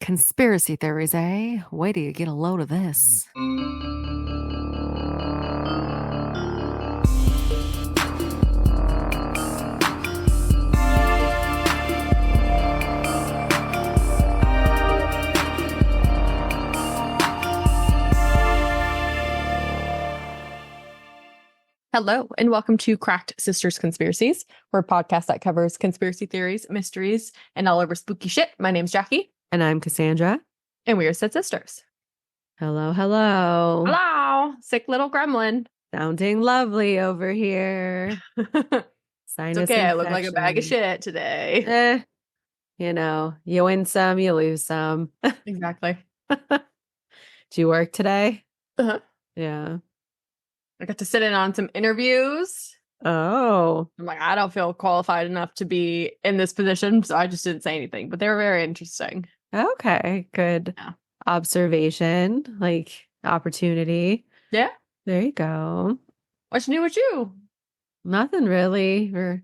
Conspiracy theories, eh? Wait till you get a load of this. Hello, and welcome to Cracked Sisters Conspiracies. We're a podcast that covers conspiracy theories, mysteries, and all over spooky shit. My name's Jackie. And I'm Cassandra. And we are said sisters. Hello, hello. Hello, sick little gremlin. Sounding lovely over here. It's okay, I look like a bag of shit today. You win some, you lose some. Exactly. Did you work today? Uh-huh. Yeah. I got to sit in on some interviews. Oh. I'm like, I don't feel qualified enough to be in this position, so I just didn't say anything. But they were very interesting. Okay, good observation, like opportunity. Yeah. There you go. What's new with you? Nothing really. We're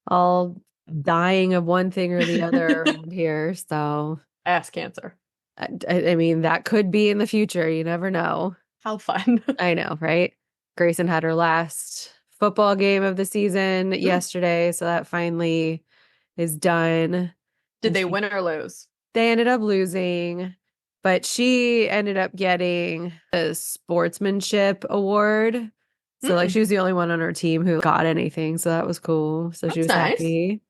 all dying of one thing or the other around here. So Ass cancer. I mean, that could be in the future. You never know. How fun. I know, right? Grayson had her last football game of the season yesterday. So that finally is done. Did they win or lose? They ended up losing, but she ended up getting a sportsmanship award. So like she was the only one on her team who got anything. So that was cool. So she was happy.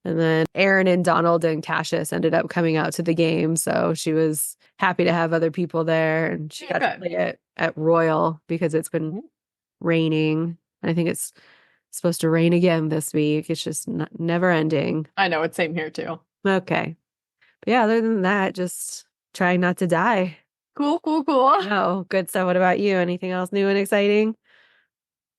And then Aaron and Donald and Cassius ended up coming out to the game. So she was happy to have other people there. And she got to play it at Royal because it's been raining. I think it's supposed to rain again this week. It's just never ending. I know, it's same here too. Okay. But yeah, other than that, just trying not to die. Cool. Oh, good stuff. What about you? Anything else new and exciting?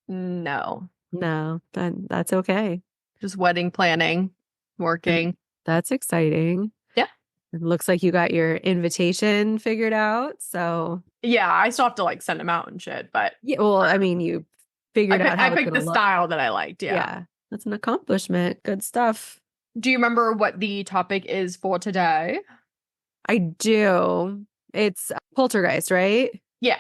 No, that's okay. just wedding planning, working. That's exciting. Yeah. It looks like you got your invitation figured out. So yeah, I still have to like send them out and shit. But yeah, well, I mean, you figured out how I picked the style that I liked. Yeah, that's an accomplishment. Good stuff. Do you remember what the topic is for today? I do. It's Poltergeist, right? Yeah.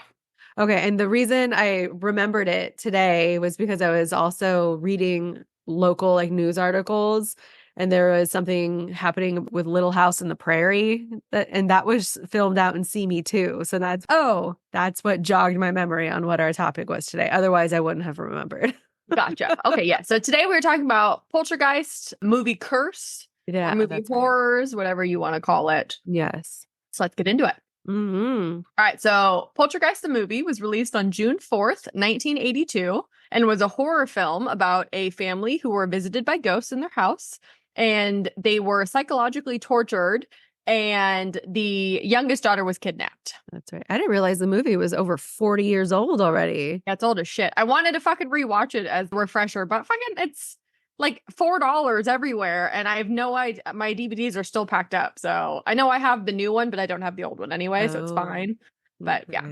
Okay, and the reason I remembered it today was because I was also reading local like news articles, and there was something happening with Little House on the Prairie, and that was filmed out in Simi too. So that's what jogged my memory on what our topic was today. Otherwise, I wouldn't have remembered. Gotcha. Okay, yeah. So today we're talking about Poltergeist, movie curse, movie horrors, whatever you want to call it. Yes. So let's get into it. Mm-hmm. All right, so Poltergeist the movie was released on June 4th, 1982, and was a horror film about a family who were visited by ghosts in their house, and they were psychologically tortured, and the youngest daughter was kidnapped. That's right. I didn't realize the movie was over 40 years old already. Yeah, it's old as shit. I wanted to fucking rewatch it as a refresher, but fucking it's like $4 everywhere, and I have no idea. My DVDs are still packed up, so I know I have the new one, but I don't have the old one anyway, so it's fine. But yeah,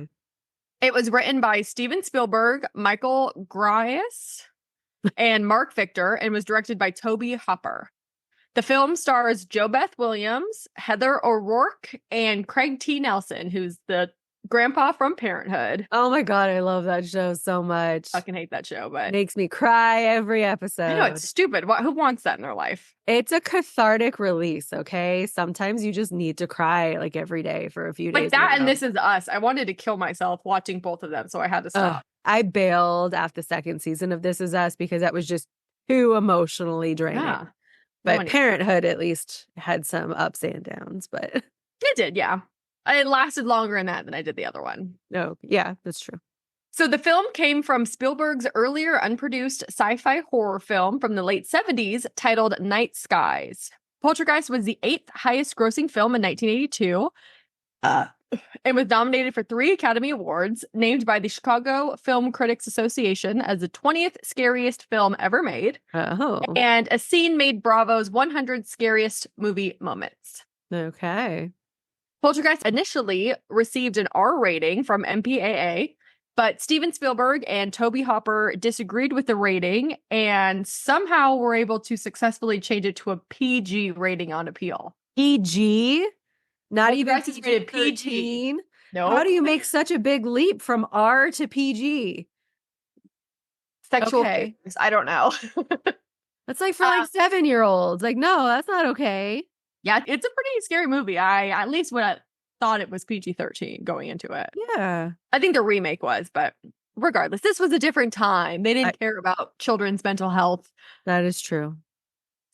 it was written by Steven Spielberg, Michael Grais, and Mark Victor, and was directed by Toby Hopper. The film stars JoBeth Williams, Heather O'Rourke, and Craig T. Nelson, who's the grandpa from Parenthood. Oh my God, I love that show so much. Fucking hate that show, but makes me cry every episode. I know, it's stupid. Who wants that in their life? It's a cathartic release, okay? Sometimes you just need to cry like every day for a few days. Like that and This Is Us. I wanted to kill myself watching both of them, so I had to stop. I bailed after the second season of This Is Us because that was just too emotionally draining. Yeah. But Parenthood at least had some ups and downs, but it did, yeah. It lasted longer in that than I did the other one. Oh, yeah, that's true. So the film came from Spielberg's earlier unproduced sci-fi horror film from the late 70s titled Night Skies. Poltergeist was the 8th highest grossing film in 1982 and was nominated for 3 Academy Awards, named by the Chicago Film Critics Association as the 20th scariest film ever made, and a scene made Bravo's 100 scariest movie moments. Okay. Poltergeist initially received an R rating from MPAA, but Steven Spielberg and Toby Hopper disagreed with the rating and somehow were able to successfully change it to a PG rating on appeal. PG? Not even Poltergeist is rated PG. PG-13? No. How do you make such a big leap from R to PG? Sexual Okay. abuse. I don't know. That's like for like 7-year-olds. Like, no, that's not okay. Yeah, it's a pretty scary movie. I at least when I thought it was PG-13 going into it. Yeah. I think the remake was, but regardless, this was a different time. They didn't care about children's mental health. That is true.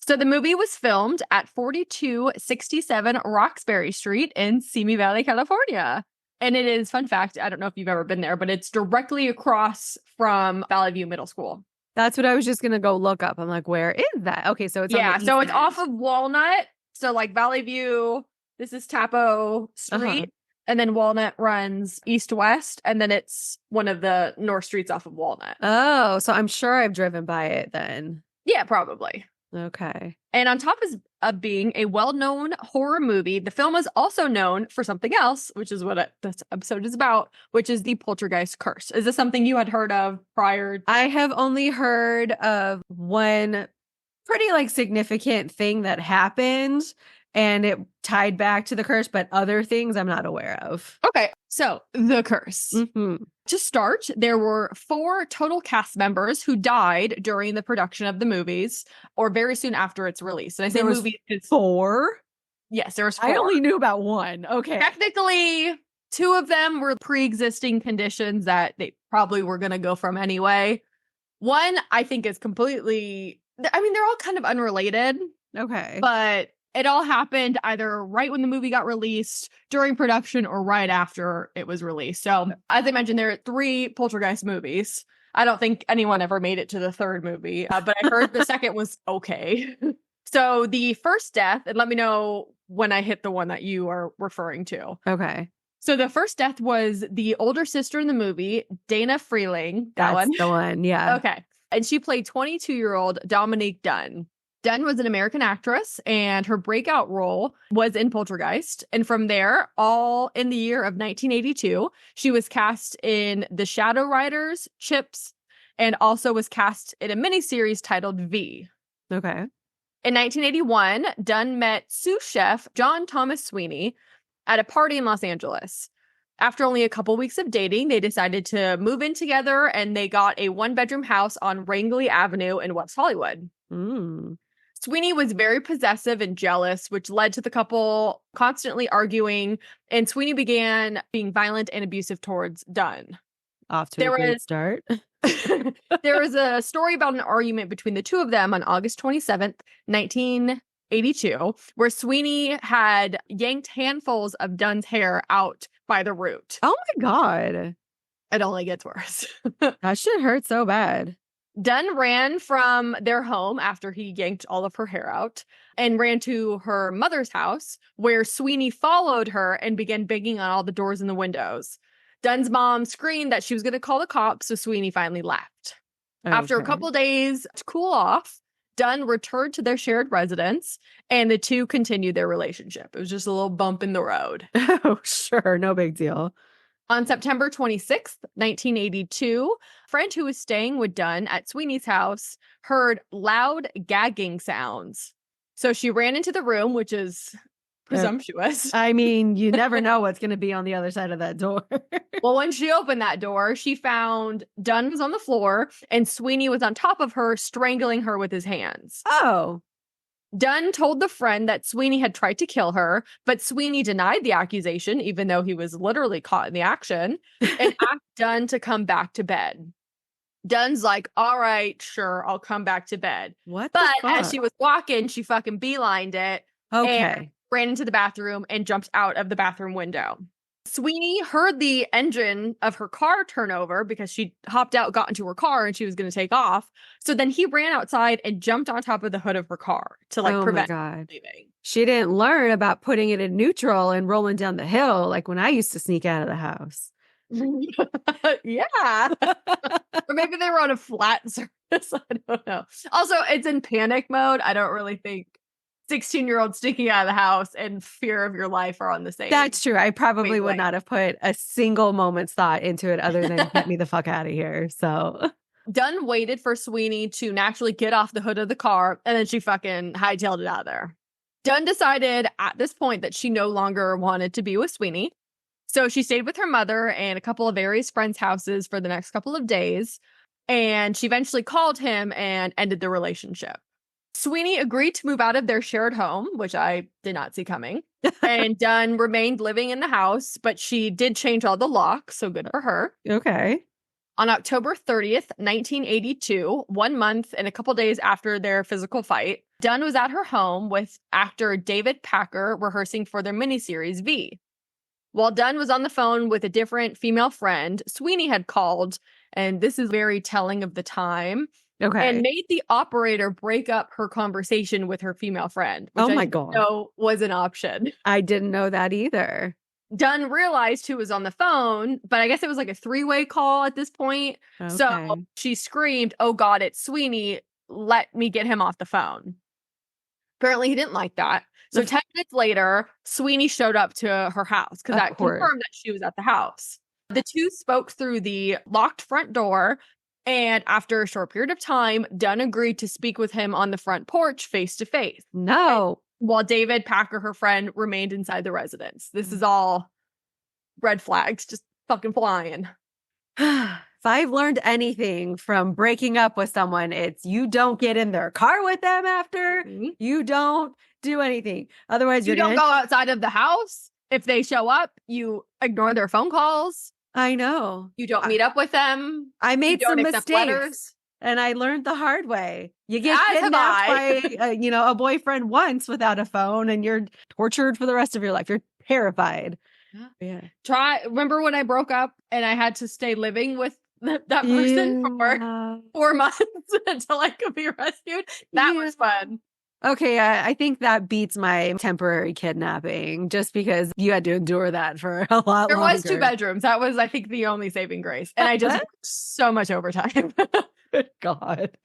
So the movie was filmed at 4267 Roxbury Street in Simi Valley, California. And it is, fun fact, I don't know if you've ever been there, but it's directly across from Valley View Middle School. That's what I was just going to go look up. I'm like, where is that? Okay, so it's yeah, on the so east it's end. off of Walnut. So like Valley View, this is Tapo Street, and then Walnut runs east-west, and then it's one of the north streets off of Walnut. Oh, so I'm sure I've driven by it then. Yeah, probably. Okay. And on top of being a well-known horror movie, the film is also known for something else, which is what this episode is about, which is the Poltergeist curse. Is this something you had heard of prior? I have only heard of one pretty like significant thing that happened, and it tied back to the curse, but other things I'm not aware of. Okay, so the curse. Mm-hmm. To start, there were 4 total cast members who died during the production of the movies or very soon after its release. And I say movies because 4? Yes, there was 4. I only knew about 1. Okay. Technically, 2 of them were pre-existing conditions that they probably were going to go from anyway. 1, I think, is completely... I mean, they're all kind of unrelated. Okay. But it all happened either right when the movie got released, during production, or right after it was released. So, as I mentioned, there are 3 Poltergeist movies. I don't think anyone ever made it to the 3rd movie, but I heard the second was okay. So, the first death, and let me know when I hit the one that you are referring to. Okay. So, the first death was the older sister in the movie, Dana Freeling. That's the one, yeah. Okay. And she played 22-year-old Dominique Dunn. Dunn was an American actress, and her breakout role was in Poltergeist. And from there, all in the year of 1982, she was cast in The Shadow Riders, Chips, and also was cast in a miniseries titled V. Okay. In 1981, Dunn met sous chef John Thomas Sweeney at a party in Los Angeles. After only a couple weeks of dating, they decided to move in together, and they got a 1-bedroom house on Rangeley Avenue in West Hollywood. Sweeney was very possessive and jealous, which led to the couple constantly arguing, and Sweeney began being violent and abusive towards Dunn. Off to a great start. There was a story about an argument between the two of them on August 27th, 1982, where Sweeney had yanked handfuls of Dunn's hair out by the root. Oh my God. It only gets worse. That shit hurt so bad. Dunn ran from their home after he yanked all of her hair out and ran to her mother's house, where Sweeney followed her and began banging on all the doors and the windows. Dunn's mom screamed that she was going to call the cops, so Sweeney finally left. Okay. After a couple days to cool off, Dunn returned to their shared residence, and the two continued their relationship. It was just a little bump in the road. Oh, sure. No big deal. On September 26th, 1982, a friend who was staying with Dunn at Sweeney's house heard loud gagging sounds. So she ran into the room, which is presumptuous. I mean, you never know what's going to be on the other side of that door. Well, when she opened that door, she found Dunn was on the floor and Sweeney was on top of her, strangling her with his hands. Oh. Dunn told the friend that Sweeney had tried to kill her, but Sweeney denied the accusation, even though he was literally caught in the action, and asked Dunn to come back to bed. Dunn's like, all right, sure, I'll come back to bed. What? But as she was walking, she fucking beelined it. Okay. And ran into the bathroom and jumped out of the bathroom window. Sweeney heard the engine of her car turn over because she hopped out, got into her car, and she was going to take off. So then he ran outside and jumped on top of the hood of her car to prevent her leaving. She didn't learn about putting it in neutral and rolling down the hill like when I used to sneak out of the house. Yeah. Or maybe they were on a flat surface. I don't know. Also, it's in panic mode. I don't really think 16-year-old sneaking out of the house and fear of your life are on the same. That's true. I probably would not have put a single moment's thought into it other than get me the fuck out of here. So Dunn waited for Sweeney to naturally get off the hood of the car, and then she fucking hightailed it out of there. Dunn decided at this point that she no longer wanted to be with Sweeney. So she stayed with her mother and a couple of various friends' houses for the next couple of days. And she eventually called him and ended the relationship. Sweeney agreed to move out of their shared home, which I did not see coming. And Dunn remained living in the house, but she did change all the locks, so good for her. Okay. On October 30th, 1982, 1 month and a couple days after their physical fight, Dunn was at her home with actor David Packer rehearsing for their miniseries V. While Dunn was on the phone with a different female friend, Sweeney had called, and this is very telling of the time, and made the operator break up her conversation with her female friend, which I didn't know was an option. I didn't know that either. Dunn realized who was on the phone, but I guess it was like a 3-way call at this point. Okay. So she screamed, "Oh God, it's Sweeney. Let me get him off the phone." Apparently he didn't like that. So 10 minutes later, Sweeney showed up to her house because that confirmed that she was at the house. The two spoke through the locked front door. And after a short period of time, Dunn agreed to speak with him on the front porch face to face. No. While David Packer, her friend, remained inside the residence. This is all red flags, just fucking flying. If I've learned anything from breaking up with someone, it's you don't get in their car with them after. Mm-hmm. You don't do anything. Otherwise, you don't go outside of the house. If they show up, you ignore their phone calls. I know. You don't meet up with them. I made some mistakes and I learned the hard way. You get kidnapped by, a boyfriend once without a phone and you're tortured for the rest of your life. You're terrified. Yeah. Remember when I broke up and I had to stay living with that person for 4 months until I could be rescued? That was fun. Okay, I think that beats my temporary kidnapping just because you had to endure that for a lot longer. There was 2 bedrooms. That was, I think, the only saving grace. And I just worked so much overtime. Good God.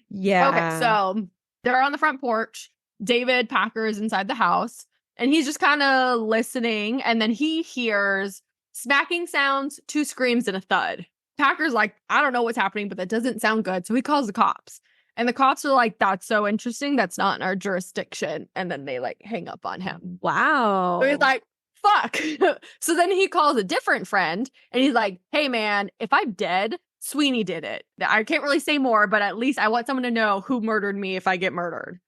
Yeah. Okay, so they're on the front porch. David Packer is inside the house. And he's just kind of listening. And then he hears smacking sounds, 2 screams, and a thud. Packer's like, I don't know what's happening, but that doesn't sound good. So he calls the cops. And the cops are like, that's so interesting. That's not in our jurisdiction. And then they hang up on him. Wow. So he's like, fuck. So then he calls a different friend and he's like, hey man, if I'm dead, Sweeney did it. I can't really say more, but at least I want someone to know who murdered me if I get murdered.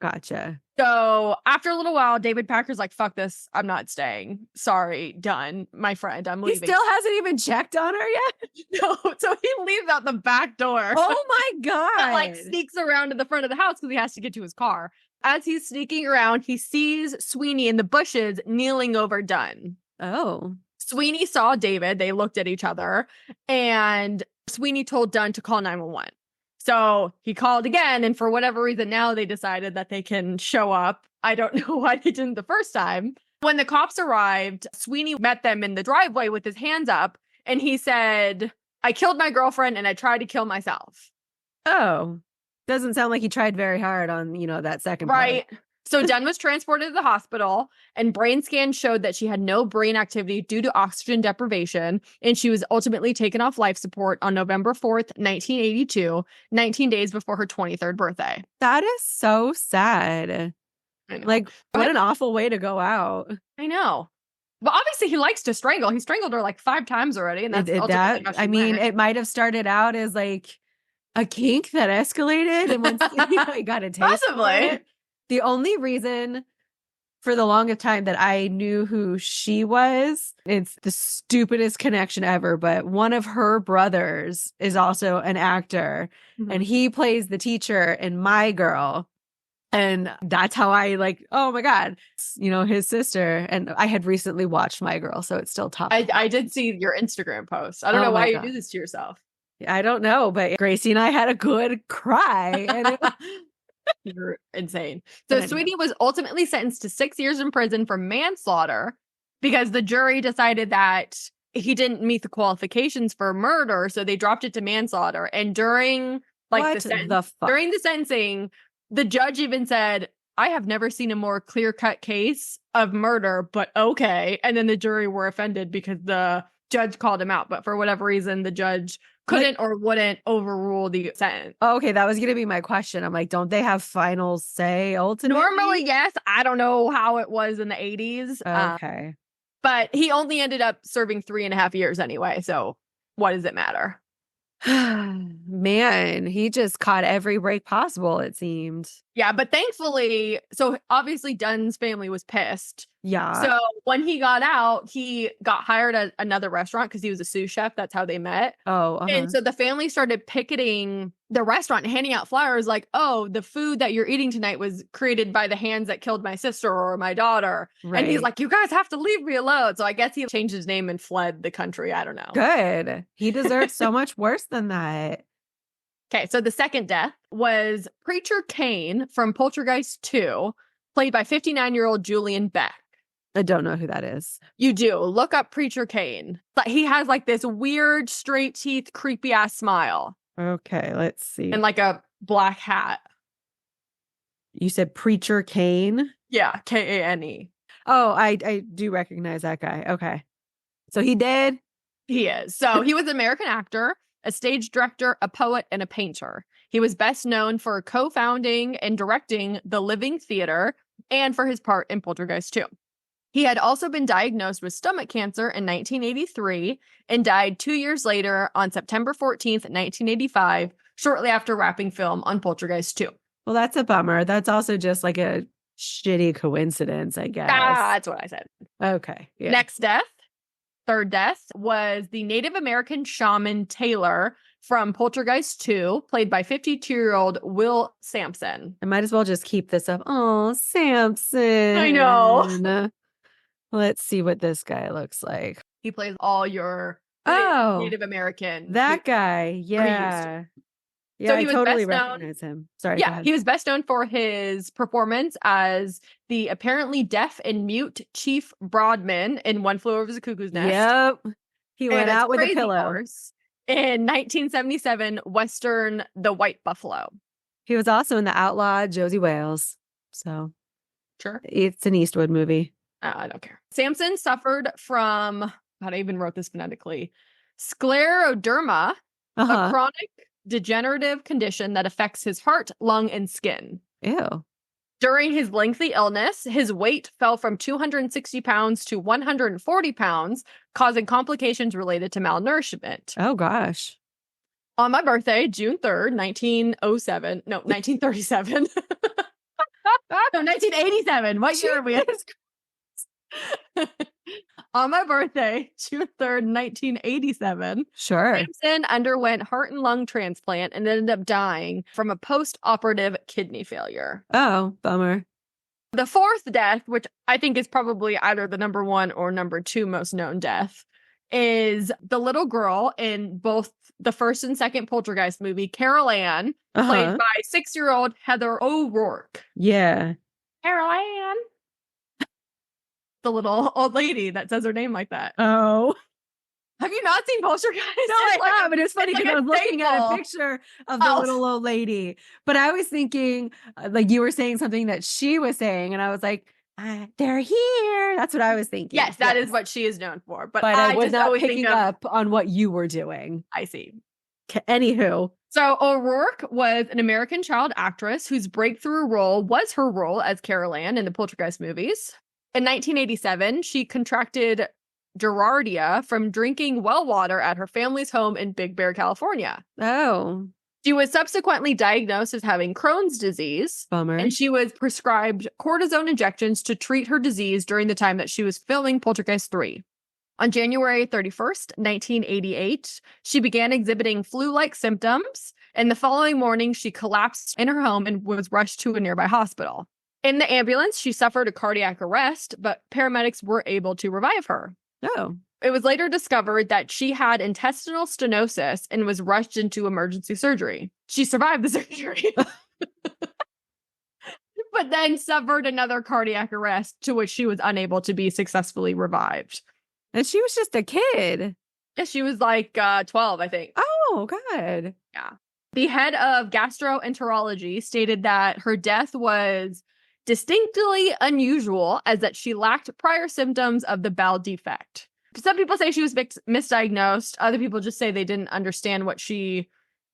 Gotcha. So after a little while, David Packer's like, fuck this. I'm not staying. Sorry, done. My friend, I'm leaving. He still hasn't even checked on her yet? No. So he leaves out the back door. Oh my God. And, sneaks around to the front of the house because he has to get to his car. As he's sneaking around, he sees Sweeney in the bushes kneeling over Dunn. Oh. Sweeney saw David. They looked at each other. And Sweeney told Dunn to call 911. So he called again, and for whatever reason, now they decided that they can show up. I don't know why they didn't the first time. When the cops arrived, Sweeney met them in the driveway with his hands up, and he said, I killed my girlfriend, and I tried to kill myself. Oh. Doesn't sound like he tried very hard on, that second part. Right. So Dunn was transported to the hospital, and brain scans showed that she had no brain activity due to oxygen deprivation, and she was ultimately taken off life support on November 4th, 1982, 19 days before her 23rd birthday. That is so sad. I know. What an awful way to go out. I know. But obviously he likes to strangle. He strangled her 5 times already, and that's ultimately how she went. It might have started out as a kink that escalated, and once he got a taste. Possibly. The only reason for the longest time that I knew who she was, it's the stupidest connection ever, but one of her brothers is also an actor, and he plays the teacher in My Girl. And that's how I oh my God, his sister. And I had recently watched My Girl, so it's still top. I did see your Instagram post. I don't know why you do this to yourself. I don't know, but Gracie and I had a good cry. And you're insane. So Sweeney was ultimately sentenced to 6 years in prison for manslaughter because the jury decided that he didn't meet the qualifications for murder, so they dropped it to manslaughter. And during during the sentencing, the judge even said, I have never seen a more clear-cut case of murder, but okay. And then the jury were offended because the judge called him out. But for whatever reason, the judge couldn't or wouldn't overrule the sentence. Oh, okay, that was going to be my question. I'm like, don't they have final say ultimately? Normally, yes. I don't know how it was in the 80s. Okay. But he only ended up serving 3.5 years anyway. So what does it matter? Man, he just caught every break possible, it seemed. Yeah, but thankfully, so obviously Dunn's family was pissed. Yeah. So when he got out, he got hired at another restaurant because he was a sous chef. That's how they met. Oh, And so the family started picketing the restaurant and handing out flyers like, oh, the food that you're eating tonight was created by the hands that killed my sister or my daughter. Right. And he's like, you guys have to leave me alone. So I guess he changed his name and fled the country. I don't know. Good. He deserves so much worse than that. Okay, so the second death was Preacher Kane from Poltergeist 2, played by 59-year-old Julian Beck. I don't know who that is. You do. Look up Preacher Kane. But he has like this weird, straight teeth, creepy ass smile. Okay, let's see. And like a black hat. You said Preacher Kane? Yeah, Kane. Oh, I do recognize that guy. Okay. So he did? He is. So he was an American actor, a stage director, a poet, and a painter. He was best known for co-founding and directing the Living Theater and for his part in Poltergeist 2. He had also been diagnosed with stomach cancer in 1983 and died 2 years later on September 14th, 1985, shortly after wrapping film on Poltergeist 2. Well, that's a bummer. That's also just like a shitty coincidence, I guess. That's what I said. Okay. Yeah. Next death, third death, was the Native American shaman Taylor from Poltergeist 2, played by 52-year-old Will Sampson. I might as well just keep this up. Oh, Samson. I know. Let's see what this guy looks like. He plays all your Native American. That guy. Yeah. Yeah, so I totally recognize him. Sorry. Yeah, he was best known for his performance as the apparently deaf and mute Chief Broadman in One Flew Over the Cuckoo's Nest. Yep. He went out with a pillow. Horse in 1977 Western The White Buffalo. He was also in The Outlaw Josie Wales. So, sure. It's an Eastwood movie. I don't care. Samson suffered from, God, I even wrote this phonetically, scleroderma, a chronic degenerative condition that affects his heart, lung, and skin. Ew. During his lengthy illness, his weight fell from 260 pounds to 140 pounds, causing complications related to malnourishment. Oh, gosh. On my birthday, June 3rd, 1907. No, 1937. No, 1987. What year are we in? On my birthday, June 3rd, 1987, sure, Samson underwent heart and lung transplant and ended up dying from a post-operative kidney failure. Oh, bummer. The fourth death, which I think is probably either the number one or number two most known death, is the little girl in both the first and second Poltergeist movie, Carol Ann, played by 6-year-old Heather O'Rourke. Yeah. Carol Ann. The little old lady that says her name like that. Oh. Have you not seen Poltergeist? No, I have, but it's funny because I was looking at a picture of the little old lady. But I was thinking, like you were saying something that she was saying, and I was like, they're here. That's what I was thinking. Yes, that is what she is known for. But I was not picking up on what you were doing. I see. Anywho. So O'Rourke was an American child actress whose breakthrough role was her role as Carol Ann in the Poltergeist movies. In 1987, she contracted Giardia from drinking well water at her family's home in Big Bear, California. Oh. She was subsequently diagnosed as having Crohn's disease. Bummer. And she was prescribed cortisone injections to treat her disease during the time that she was filming Poltergeist 3. On January 31st, 1988, she began exhibiting flu-like symptoms, and the following morning, she collapsed in her home and was rushed to a nearby hospital. In the ambulance, she suffered a cardiac arrest, but paramedics were able to revive her. Oh. It was later discovered that she had intestinal stenosis and was rushed into emergency surgery. She survived the surgery, but then suffered another cardiac arrest to which she was unable to be successfully revived. And she was just a kid. Yeah, she was like 12, I think. Oh, God. Yeah. The head of gastroenterology stated that her death was distinctly unusual as that she lacked prior symptoms of the bowel defect. Some people say she was misdiagnosed. Other people just say they didn't understand what she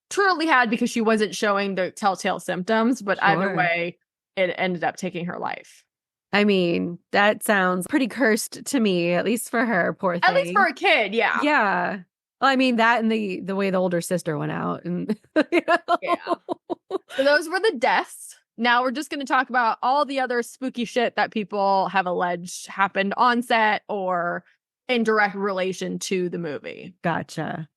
truly had because she wasn't showing the telltale symptoms. But either way, it ended up taking her life. I mean, that sounds pretty cursed to me, at least for her, poor thing. At least for a kid, yeah. Yeah. Well, I mean, that and the way the older sister went out. And Yeah. So those were the deaths. Now we're just going to talk about all the other spooky shit that people have alleged happened on set or in direct relation to the movie. Gotcha.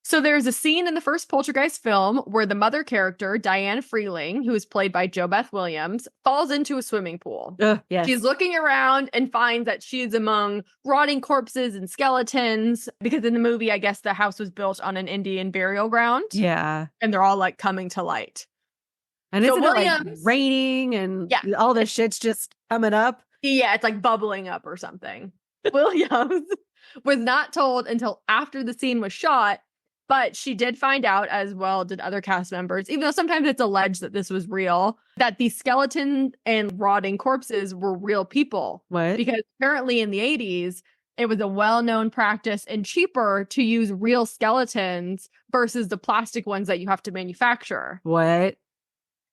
So there's a scene in the first Poltergeist film where the mother character, Diane Freeling, who is played by JoBeth Williams, falls into a swimming pool. Yes. She's looking around and finds that she is among rotting corpses and skeletons because in the movie, I guess the house was built on an Indian burial ground. Yeah. And they're all like coming to light. And so isn't it like raining and all this shit's just coming up? Yeah, it's like bubbling up or something. Williams was not told until after the scene was shot, but she did find out, as well did other cast members, even though sometimes it's alleged that this was real, that these skeletons and rotting corpses were real people. What? Because apparently in the 80s, it was a well-known practice and cheaper to use real skeletons versus the plastic ones that you have to manufacture. What?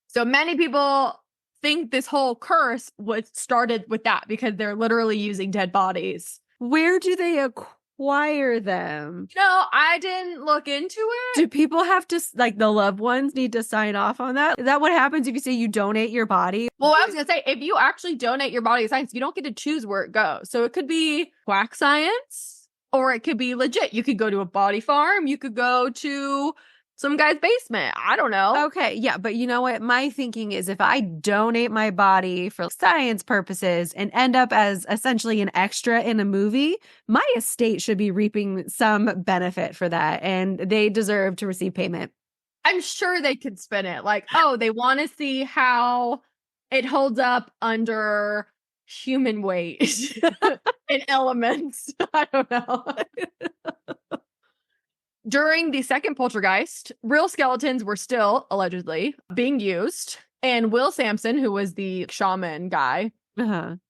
So many people think this whole curse was started with that because they're literally using dead bodies. Where do they acquire them? No, I didn't look into it. Do people have to, like, the loved ones need to sign off on that? Is that what happens if you say you donate your body? Well, I was going to say, if you actually donate your body to science, you don't get to choose where it goes. So it could be quack science or it could be legit. You could go to a body farm. You could go to some guy's basement. I don't know. Okay, yeah, but you know what? My thinking is if I donate my body for science purposes and end up as essentially an extra in a movie, my estate should be reaping some benefit for that, and they deserve to receive payment. I'm sure they could spin it like, oh, they want to see how it holds up under human weight and elements. I don't know. During the second Poltergeist, real skeletons were still, allegedly, being used. And Will Sampson, who was the shaman guy,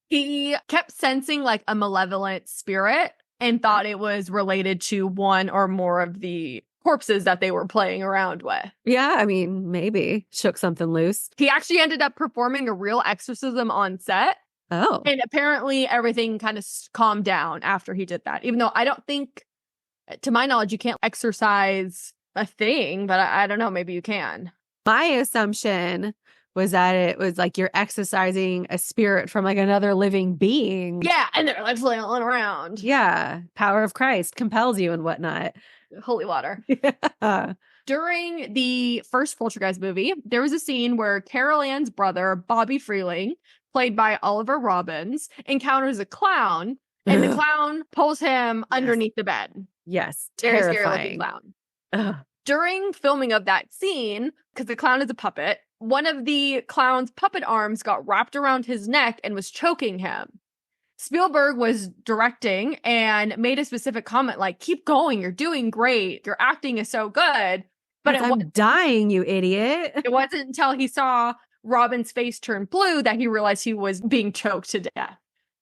he kept sensing like a malevolent spirit and thought it was related to one or more of the corpses that they were playing around with. Yeah, I mean, maybe shook something loose. He actually ended up performing a real exorcism on set. Oh. And apparently everything kind of calmed down after he did that, even though I don't think, to my knowledge, you can't exorcise a thing, but I don't know. Maybe you can. My assumption was that it was like you're exorcising a spirit from like another living being. Yeah, and they're like flailing around. Yeah, power of Christ compels you and whatnot. Holy water. Yeah. During the first Poltergeist movie, there was a scene where Carol Ann's brother, Bobby Freeling, played by Oliver Robbins, encounters a clown, and the clown pulls him underneath the bed. Yes, Very terrifying. scary looking clown. During filming of that scene, because the clown is a puppet, one of the clown's puppet arms got wrapped around his neck and was choking him. Spielberg was directing and made a specific comment like, keep going, you're doing great, your acting is so good. But I'm dying, you idiot. It wasn't until he saw Robin's face turn blue that he realized he was being choked to death.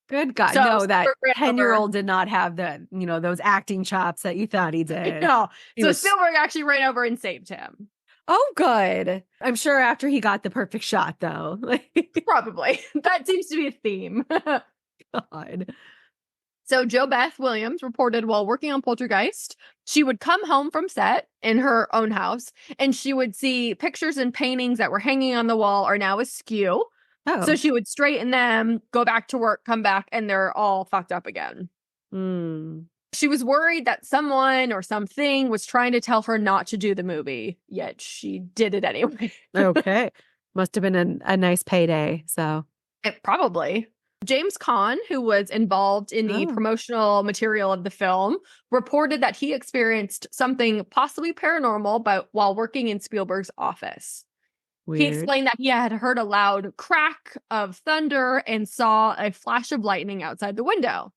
Good God. So no, that 10-year-old did not have the, those acting chops that you thought he did. No. So Spielberg actually ran over and saved him. Oh, good. I'm sure after he got the perfect shot, though. Probably. That seems to be a theme. God. So JoBeth Williams reported while working on Poltergeist, she would come home from set in her own house and she would see pictures and paintings that were hanging on the wall are now askew. Oh. So she would straighten them, go back to work, come back, and they're all fucked up again. She was worried that someone or something was trying to tell her not to do the movie, yet she did it anyway. Okay. Must have been a nice payday, so. Probably. James Caan, who was involved in the promotional material of the film, reported that he experienced something possibly paranormal while working in Spielberg's office. Weird. He explained that he had heard a loud crack of thunder and saw a flash of lightning outside the window.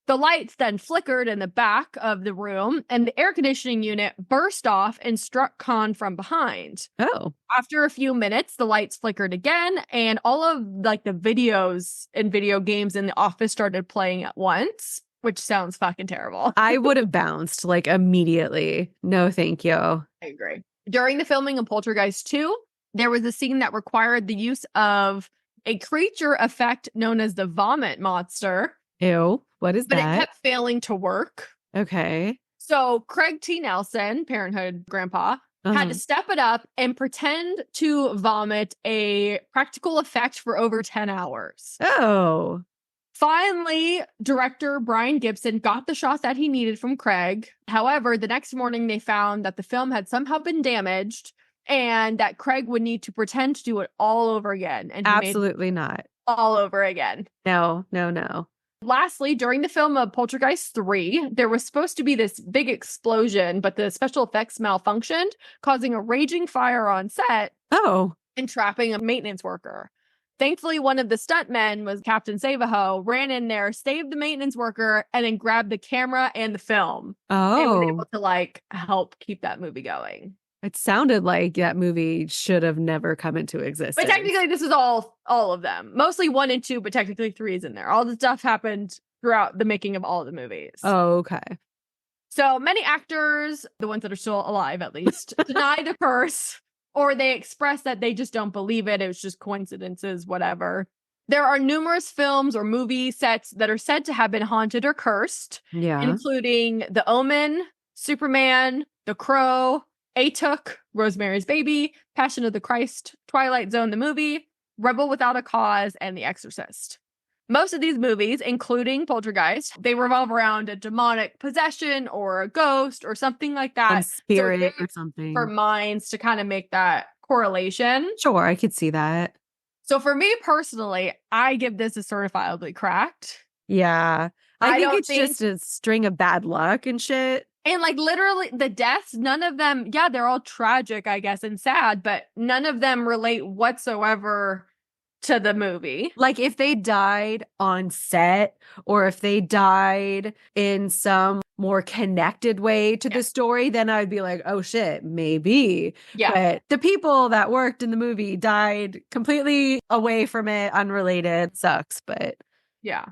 The lights then flickered in the back of the room, and the air conditioning unit burst off and struck Caan from behind. Oh. After a few minutes, the lights flickered again, and all of like the videos and video games in the office started playing at once. which sounds fucking terrible. I would have bounced like immediately. No, thank you. I agree. During the filming of Poltergeist 2, there was a scene that required the use of a creature effect known as the vomit monster. Ew, what is but that? It kept failing to work. Okay. So Craig T. Nelson, Parenthood grandpa, had to step it up and pretend to vomit a practical effect for over 10 hours. Oh. Finally, director Brian Gibson got the shot that he needed from Craig. However, the next morning they found that the film had somehow been damaged and that Craig would need to pretend to do it all over again. And absolutely not. All over again. No. Lastly, during the film of Poltergeist 3, there was supposed to be this big explosion, but the special effects malfunctioned, causing a raging fire on set. Oh. And trapping a maintenance worker. Thankfully, one of the stuntmen was Captain Savaho, ran in there, saved the maintenance worker, and then grabbed the camera and the film. Oh. And was able to like help keep that movie going. It sounded like that movie should have never come into existence. But technically, this is all of them. Mostly 1 and 2, but technically 3 is in there. All the stuff happened throughout the making of all of the movies. Oh, okay. So many actors, the ones that are still alive at least, deny the curse, or they express that they just don't believe it. It was just coincidences, whatever. There are numerous films or movie sets that are said to have been haunted or cursed, including The Omen, Superman, The Crow, A-Took, Rosemary's Baby, Passion of the Christ, Twilight Zone the movie, Rebel Without a Cause, and The Exorcist. Most of these movies, including Poltergeist, they revolve around a demonic possession or a ghost or something like that. Some spirit or something. For minds to kind of make that correlation. Sure, I could see that. So for me personally, I give this a certifiably cracked. Yeah. I think it's just a string of bad luck and shit. And like literally the deaths, none of them, yeah, they're all tragic, I guess, and sad, but none of them relate whatsoever to the movie. Like if they died on set or if they died in some more connected way to the story, then I'd be like, oh shit, maybe. Yeah. But the people that worked in the movie died completely away from it, unrelated. Sucks, but yeah.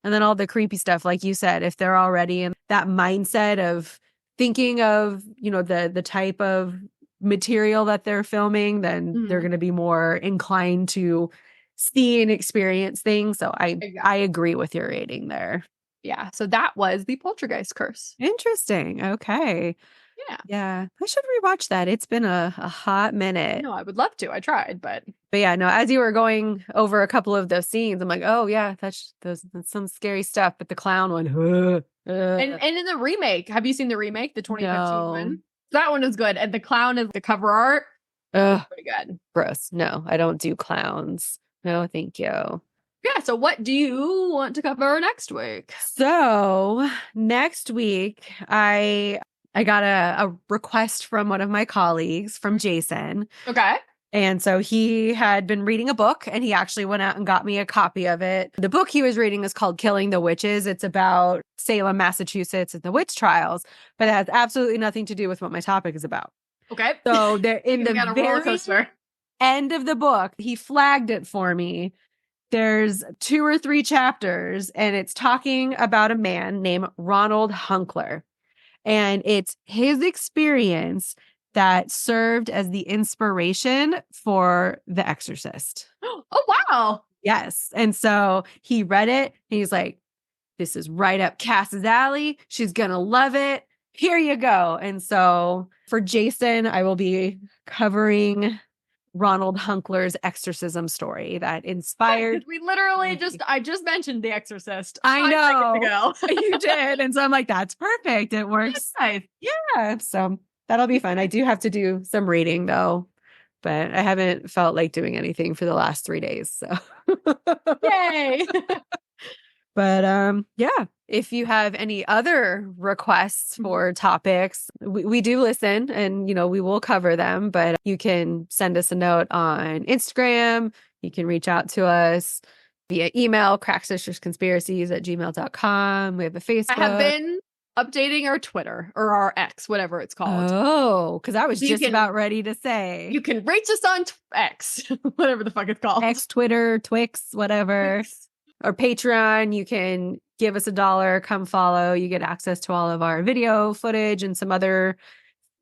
And then all the creepy stuff, like you said, if they're already in that mindset of thinking of, you know, the type of material that they're filming, then they're going to be more inclined to see and experience things. So I agree with your rating there. Yeah. So that was the Poltergeist curse. Interesting. Okay. Yeah. I should rewatch that. It's been a hot minute. No, I would love to. I tried, but yeah, no, as you were going over a couple of those scenes, I'm like, oh yeah, that's some scary stuff. But the clown one, And in the remake, have you seen the remake, the 2015 one? That one is good. And the clown is the cover art. Pretty good. Gross. No, I don't do clowns. No, thank you. Yeah, so what do you want to cover next week? So next week, I got a request from one of my colleagues, from Jason. Okay. And so he had been reading a book and he actually went out and got me a copy of it. The book he was reading is called Killing the Witches. It's about Salem, Massachusetts and the witch trials, but it has absolutely nothing to do with what my topic is about. Okay. So they're in the very end of the book, he flagged it for me. There's 2 or 3 chapters and it's talking about a man named Ronald Hunkler. And it's his experience that served as the inspiration for The Exorcist. Oh, wow. Yes. And so he read it and he's like, this is right up Cass's alley. She's going to love it. Here you go. And so for Jason, I will be covering Ronald Hunkler's exorcism story that inspired. We literally I just mentioned The Exorcist. I know. You did. And so I'm like, that's perfect. It works. Nice. Yeah. So that'll be fun. I do have to do some reading though, but I haven't felt like doing anything for the last 3 days. So yay. But yeah, if you have any other requests for topics, we do listen and, you know, we will cover them, but you can send us a note on Instagram. You can reach out to us via email, crackssistersconspiracies@gmail.com. We have a Facebook. I have been updating our Twitter or our X, whatever it's called. Oh, because I was just about ready to say. You can reach us on X, whatever the fuck it's called. X, Twitter, Twix, whatever. Or Patreon. You can give us $1, come follow. You get access to all of our video footage and some other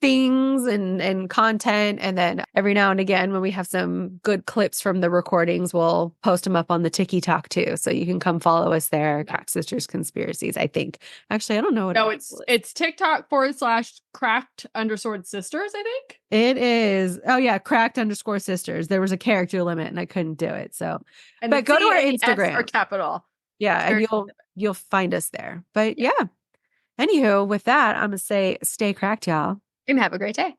things and content. And then every now and again, when we have some good clips from the recordings, we'll post them up on the TikTok too. So you can come follow us there. Crack Sisters Conspiracies, I think. Actually, I don't know what. No, it's TikTok/cracked_sisters, I think. It is. Oh yeah, cracked_sisters. There was a character limit and I couldn't do it. So, And but go to our Instagram. Or capital. Yeah, and you'll find us there. But yeah. Anywho, with that, I'm gonna say stay cracked, y'all. And have a great day.